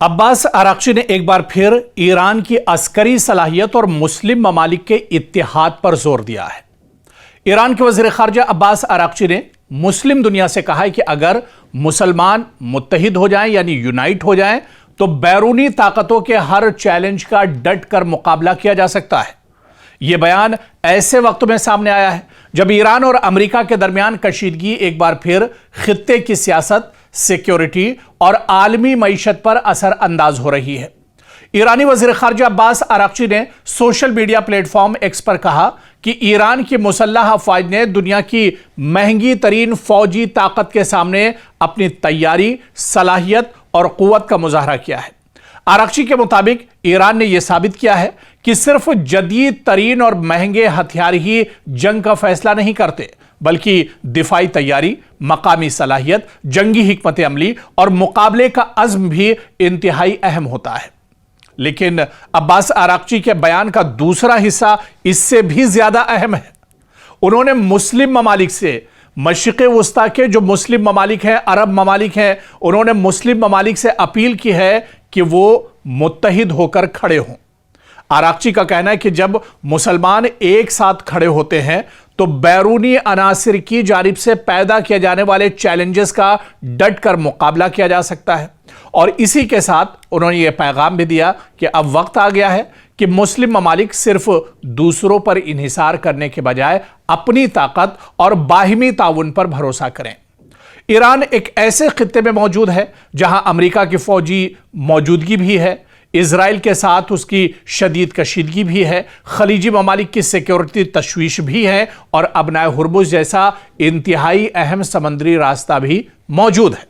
अब्बास आरागची ने एक बार फिर ईरान की अस्करी सलाहियत और मुस्लिम ममालिक के इत्तेहाद पर जोर दिया है। ईरान के वज़ीर ख़ारजा अब्बास आरागची ने मुस्लिम दुनिया से कहा है कि अगर मुसलमान मुत्तहिद हो जाएं यानी यूनाइट हो जाएं तो बैरूनी ताकतों के हर चैलेंज का डट कर मुकाबला किया जा सकता है। यह बयान ऐसे वक्त में सामने आया है जब ईरान और अमेरिका के दरमियान कशीदगी एक बार फिर खित्ते की सियासत, सिक्योरिटी और आलमी मईशत पर असर अंदाज हो रही है। ईरानी वज़ीर ख़ारजा अब्बास आरागची ने सोशल मीडिया प्लेटफॉर्म एक्स पर कहा कि ईरान की मुसल्लह अफ़वाज ने दुनिया की महंगी तरीन फौजी ताकत के सामने अपनी तैयारी, सलाहियत और क़ुव्वत का मुज़ाहरा किया है। आरागची के मुताबिक ईरान ने यह साबित किया है कि सिर्फ जदीद तरीन और महंगे हथियार ही जंग का फैसला नहीं करते, बल्कि दिफाई तैयारी, मकामी सलाहियत, जंगी हिकमत अमली और मुकाबले का अज़्म भी इंतहाई अहम होता है। लेकिन अब्बास आरागची के बयान का दूसरा हिस्सा इससे भी ज्यादा अहम है। उन्होंने मुस्लिम ममालिक से, मशरिक़ वस्ता के जो मुस्लिम ममालिक हैं, अरब ममालिक हैं, उन्होंने मुस्लिम ममालिक से अपील की है कि वो मुत्तहिद होकर खड़े हों। आरागची का कहना है कि जब मुसलमान एक साथ खड़े होते हैं तो बैरूनी अनासिर की जानिब से पैदा किए जाने वाले चैलेंजेस का डट कर मुकाबला किया जा सकता है। और इसी के साथ उन्होंने ये पैगाम भी दिया कि अब वक्त आ गया है कि मुस्लिम ममालिक सिर्फ दूसरों पर इन्हिसार करने के बजाय अपनी ताकत और बाहिमी ताउन पर भरोसा करें। ईरान एक ऐसे खित्ते में मौजूद है जहां अमेरिका की फौजी मौजूदगी भी है, इजराइल के साथ उसकी शदीद कशीदगी भी है, खलीजी ममालिक की सिक्योरिटी तशवीश भी है और अबनाए हुर्मुज़ जैसा इंतहाई अहम समंदरी रास्ता भी मौजूद है।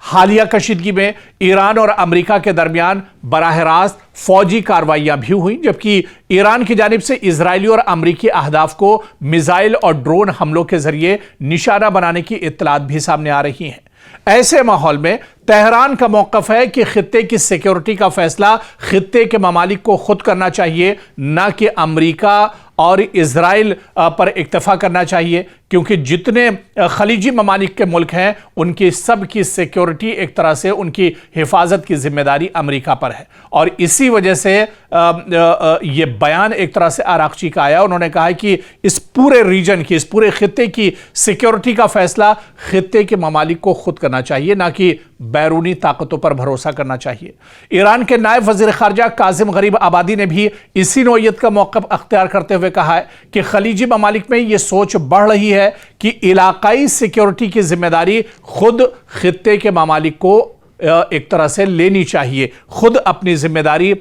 हालिया कशीदगी में ईरान और अमेरिका के दरमियान बराह रास्त फौजी कार्रवाइयां भी हुई, जबकि ईरान की जानिब से इजरायली और अमरीकी अहदाफ को मिसाइल और ड्रोन हमलों के जरिए निशाना बनाने की इत्तलात भी सामने आ रही हैं। ऐसे माहौल में तेहरान का मौक़िफ़ है कि खित्ते की सिक्योरिटी का फैसला खित्ते के ममालिक को खुद करना चाहिए, न कि अमरीका और इजराइल पर इक्तफा करना चाहिए, क्योंकि जितने खलीजी ममालिक के मुल्क हैं उनकी सब की सिक्योरिटी एक तरह से उनकी हिफाजत की जिम्मेदारी अमरीका पर है। और इसी वजह से ये बयान एक तरह से आरागची का आया। उन्होंने कहा है कि इस पूरे रीजन की, इस पूरे खित्ते की सिक्योरिटी का फैसला खित्ते के ममालिक को खुद करना चाहिए, ना कि बैरूनी ताकतों पर भरोसा करना चाहिए। ईरान के नायब वज़ीर ख़ारजा काज़िम गरीब आबादी ने भी इसी नौइयत का मौक़िफ़ अख्तियार करते हुए कहा है कि खलीजी ममालिक में यह सोच बढ़ रही है कि इलाकाई सिक्योरिटी की जिम्मेदारी खुद खित्ते के ममालिक को एक तरह से लेनी चाहिए, खुद अपनी जिम्मेदारी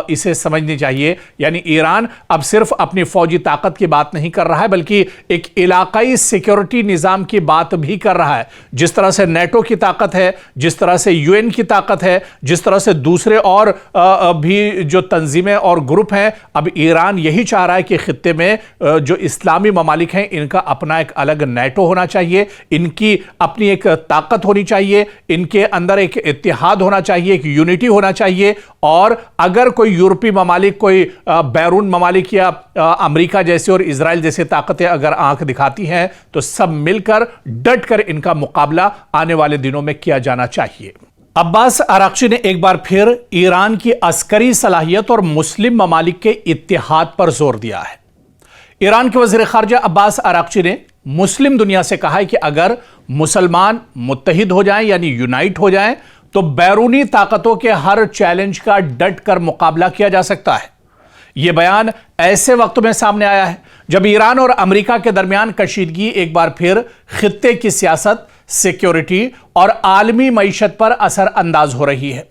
इसे समझनी चाहिए। यानी ईरान अब सिर्फ अपनी फौजी ताकत की बात नहीं कर रहा है, बल्कि एक इलाकाई सिक्योरिटी निज़ाम की बात भी कर रहा है। जिस तरह से नेटो की ताकत है, जिस तरह से यूएन की ताकत है, जिस तरह से दूसरे और भी जो तंजीमें और ग्रुप हैं, अब ईरान यही चाह रहा है कि खित्ते में जो इस्लामी ममालिक हैं इनका अपना एक अलग नेटो होना चाहिए, इनकी अपनी एक ताकत होनी चाहिए, इनके अंदर एक इत्तेहाद होना चाहिए, एक यूनिटी होना चाहिए। और अगर कोई यूरोपीय ममालिक, कोई बैरून ममालिक या अमेरिका जैसे और इजराइल जैसे ताकतें अगर आंख दिखाती हैं तो सब मिलकर डट कर इनका मुकाबला आने वाले दिनों में किया जाना चाहिए। अब्बास आरागची ने एक बार फिर ईरान की अस्करी सलाहियत और मुस्लिम ममालिक के इत्तेहाद पर जोर दिया है। ईरान के वज़ीर ख़ारजा अब्बास आरागची ने मुस्लिम दुनिया से कहा है कि अगर मुसलमान मुत्तहिद हो जाएं यानी यूनाइट हो जाएं तो बैरूनी ताकतों के हर चैलेंज का डट कर मुकाबला किया जा सकता है। यह बयान ऐसे वक्त में सामने आया है जब ईरान और अमेरिका के दरमियान कशीदगी एक बार फिर खित्ते की सियासत, सिक्योरिटी और आलमी मईशत पर असर अंदाज हो रही है।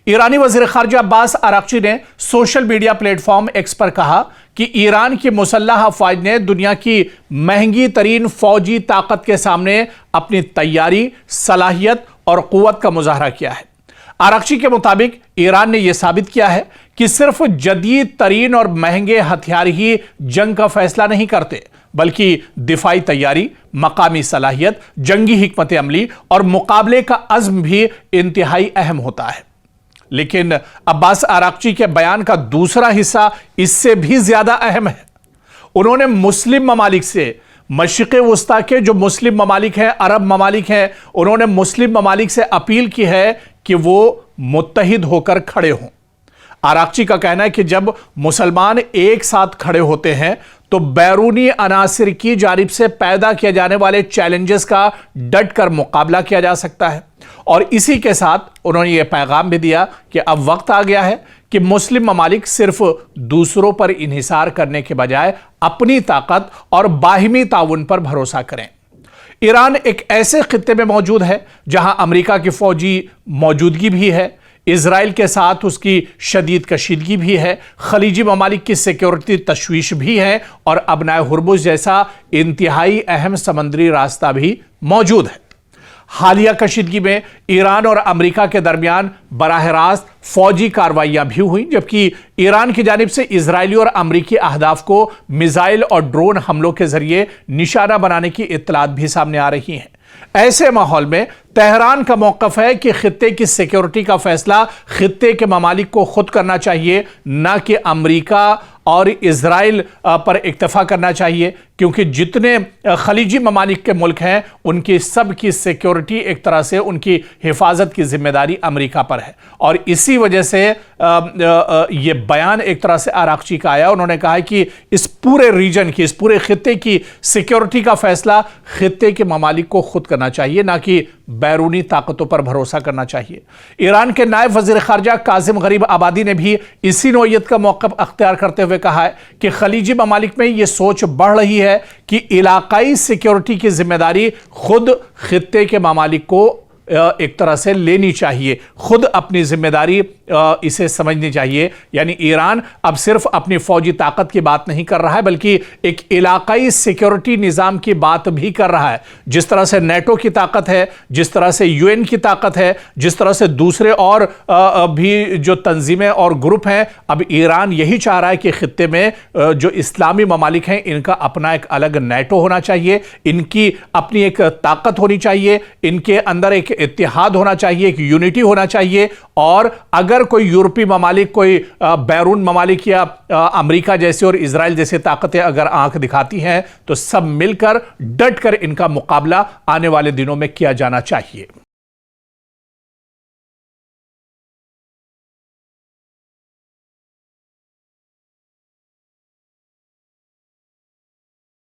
ईरानी वज़ीर ख़ारजा अब्बास आरागची ने सोशल मीडिया प्लेटफॉर्म एक्स पर कहा कि ईरान की मुसल्लह अफ़वाज ने दुनिया की महंगी तरीन फौजी ताकत के सामने अपनी तैयारी, सलाहियत और क़ुव्वत का मुज़ाहरा किया है। आरागची के मुताबिक ईरान ने यह साबित किया है कि सिर्फ जदीद तरीन और महंगे हथियार ही जंग का फैसला नहीं करते, बल्कि दिफाई तैयारी, मकामी सलाहियत, जंगी हिकमत अमली और मुकाबले का अज़्म भी इंतहाई अहम होता है। लेकिन अब्बास आरागची के बयान का दूसरा हिस्सा इससे भी ज्यादा अहम है। उन्होंने मुस्लिम ममालिक से, मशरिक़ वस्ता के जो मुस्लिम ममालिक हैं, अरब ममालिक हैं, उन्होंने मुस्लिम ममालिक से अपील की है کہ وہ متحد ہوकर کھڑے ہوں۔ آراغچی کا کہنا ہے کہ جب مسلمان ایک ساتھ کھڑے ہوتے ہیں تو بیرونی عناصر کی جانب سے پیدا کیے جانے والے چیلنجز کا ڈٹ کر مقابلہ کیا جا سکتا ہے۔ اور اسی کے ساتھ انہوں نے یہ پیغام بھی دیا کہ اب وقت آ گیا ہے کہ مسلم ممالک صرف دوسروں پر انحصار کرنے کے بجائے اپنی طاقت اور باہمی تعاون پر بھروسہ کریں۔ ایران ایک ایسے خطے میں موجود ہے جہاں امریکہ کی فوجی موجودگی بھی ہے، اسرائیل کے ساتھ اس کی شدید کشیدگی بھی ہے، خلیجی ممالک کی سیکیورٹی تشویش بھی ہے، اور ابنائے ہرمز جیسا انتہائی اہم سمندری راستہ بھی موجود ہے۔ حالیہ کشیدگی میں ایران اور امریکہ کے درمیان براہ راست فوجی کارروائیاں بھی ہوئیں، جبکہ ایران کی جانب سے اسرائیلی اور امریکی اہداف کو میزائل اور ڈرون حملوں کے ذریعے نشانہ بنانے کی اطلاعات بھی سامنے آ رہی ہیں۔ ایسے ماحول میں تہران کا موقف ہے کہ خطے کی سیکیورٹی کا فیصلہ خطے کے ممالک کو خود کرنا چاہیے، نہ کہ امریکہ اور اسرائیل پر اکتفا کرنا چاہیے، کیونکہ جتنے خلیجی ممالک کے ملک ہیں ان کی سب کی سیکیورٹی ایک طرح سے ان کی حفاظت کی ذمہ داری امریکہ پر ہے۔ اور اسی وجہ سے یہ بیان ایک طرح سے آراغچی کا آیا۔ انہوں نے کہا کہ اس پورے ریجن کی، اس پورے خطے کی سیکیورٹی کا فیصلہ خطے کے ممالک کو خود کرنا چاہیے، نہ کہ بیرونی طاقتوں پر بھروسہ کرنا چاہیے۔ ایران کے نائب وزیر خارجہ کاظم غریب آبادی نے بھی اسی نوعیت کا موقف اختیار کرتے ہوئے کہا ہے کہ خلیجی ممالک میں یہ سوچ بڑھ رہی ہے کہ علاقائی سیکیورٹی کی ذمہ داری خود خطے کے ممالک کو ایک طرح سے لینی چاہیے، خود اپنی ذمہ داری اسے سمجھنی چاہیے۔ یعنی ایران اب صرف اپنی فوجی طاقت کی بات نہیں کر رہا ہے، بلکہ ایک علاقائی سیکیورٹی نظام کی بات بھی کر رہا ہے۔ جس طرح سے نیٹو کی طاقت ہے، جس طرح سے UN کی طاقت ہے، جس طرح سے دوسرے اور بھی جو تنظیمیں اور گروپ ہیں، اب ایران یہی چاہ رہا ہے کہ خطے میں جو اسلامی ممالک ہیں ان کا اپنا ایک الگ نیٹو ہونا چاہیے، ان کی اپنی ایک طاقت ہونی چاہیے، ان کے اندر ایک اتحاد ہونا چاہیے، ایک یونٹی ہونا چاہیے۔ اور اگر کوئی یورپی ممالک، کوئی بیرون ممالک یا امریکہ جیسے اور اسرائیل جیسے طاقتیں اگر آنکھ دکھاتی ہیں تو سب مل کر ڈٹ کر ان کا مقابلہ آنے والے دنوں میں کیا جانا چاہیے۔